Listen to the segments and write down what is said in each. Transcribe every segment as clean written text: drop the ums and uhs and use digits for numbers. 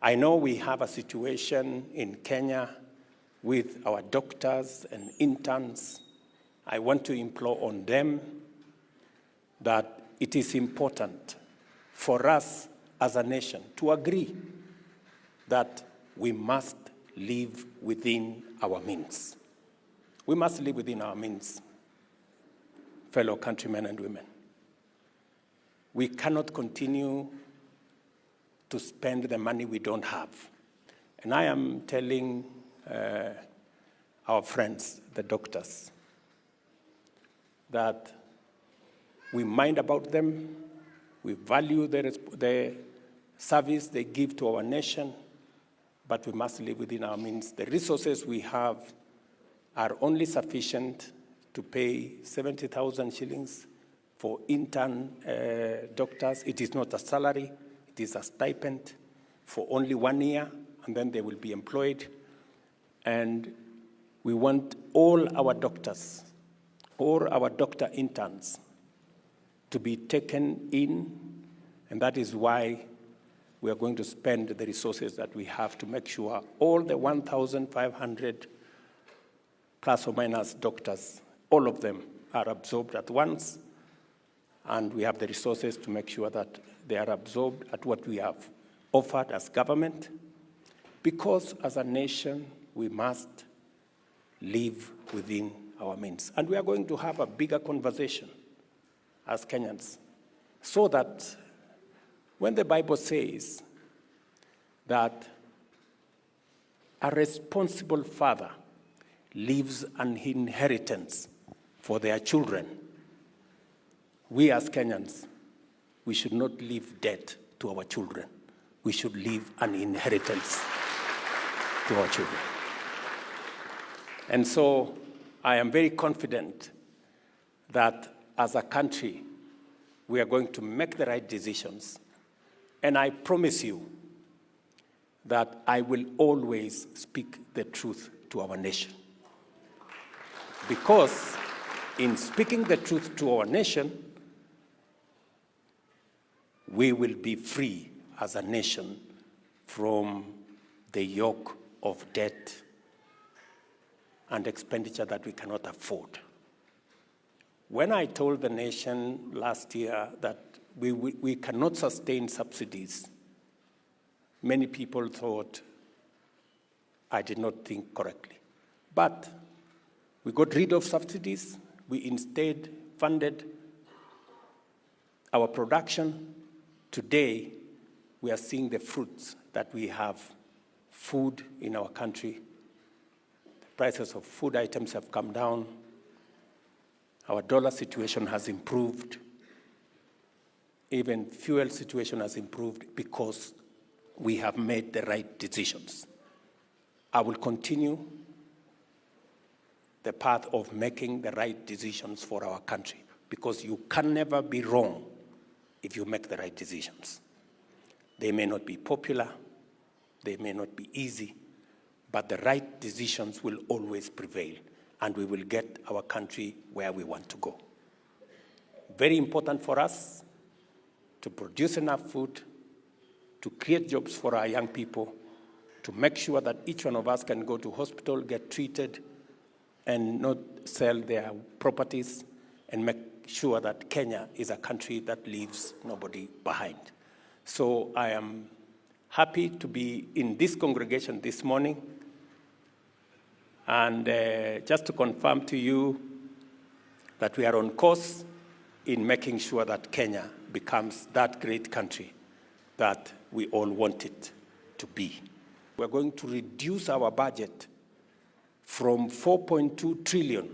I know we have a situation in Kenya with our doctors and interns. I want to implore on them that it is important for us as a nation to agree that we must live within our means. We must live within our means, fellow countrymen and women. We cannot continue to spend the money we don't have. And I am telling our friends, the doctors, that we mind about them, we value the service they give to our nation, but we must live within our means. The resources we have are only sufficient to pay 70,000 shillings for intern doctors. It is not a salary, it is a stipend for only 1 year, and then they will be employed. And we want all our doctors, all our doctor interns to be taken in, and that is why we are going to spend the resources that we have to make sure all the 1,500 plus or minus doctors, all of them are absorbed at once, and we have the resources to make sure that they are absorbed at what we have offered as government, because as a nation, we must live within our means. And we are going to have a bigger conversation as Kenyans, so that when the Bible says that a responsible father leaves an inheritance for their children, we as Kenyans, we should not leave debt to our children. We should leave an inheritance to our children. And so I am very confident that as a country, we are going to make the right decisions. And I promise you that I will always speak the truth to our nation. Because in speaking the truth to our nation, we will be free as a nation from the yoke of debt and expenditure that we cannot afford. When I told the nation last year that we cannot sustain subsidies, many people thought I did not think correctly. But we got rid of subsidies. We instead funded our production. Today, we are seeing the fruits that we have food in our country. The prices of food items have come down. Our dollar situation has improved. Even fuel situation has improved because we have made the right decisions. I will continue the path of making the right decisions for our country, because you can never be wrong if you make the right decisions. They may not be popular, they may not be easy, but the right decisions will always prevail, and we will get our country where we want to go. Very important for us to produce enough food, to create jobs for our young people, to make sure that each one of us can go to hospital, get treated, and not sell their properties, and make sure that Kenya is a country that leaves nobody behind. So I am happy to be in this congregation this morning, and just to confirm to you that we are on course in making sure that Kenya becomes that great country that we all want it to be. We're going to reduce our budget from 4.2 trillion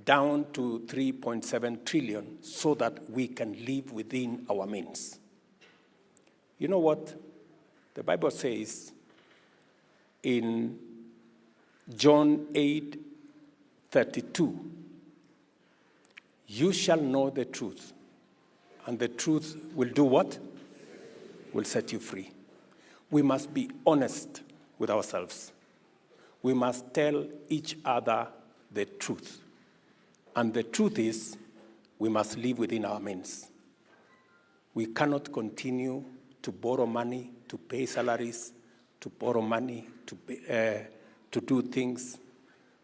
down to 3.7 trillion so that we can live within our means. You know what? The Bible says in John 8:32, you shall know the truth, and the truth will do what? Will set you free. We must be honest with ourselves. We must tell each other the truth. And the truth is, we must live within our means. We cannot continue to borrow money, to pay salaries, to borrow money, to do things.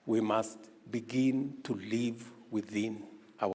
We must begin to live within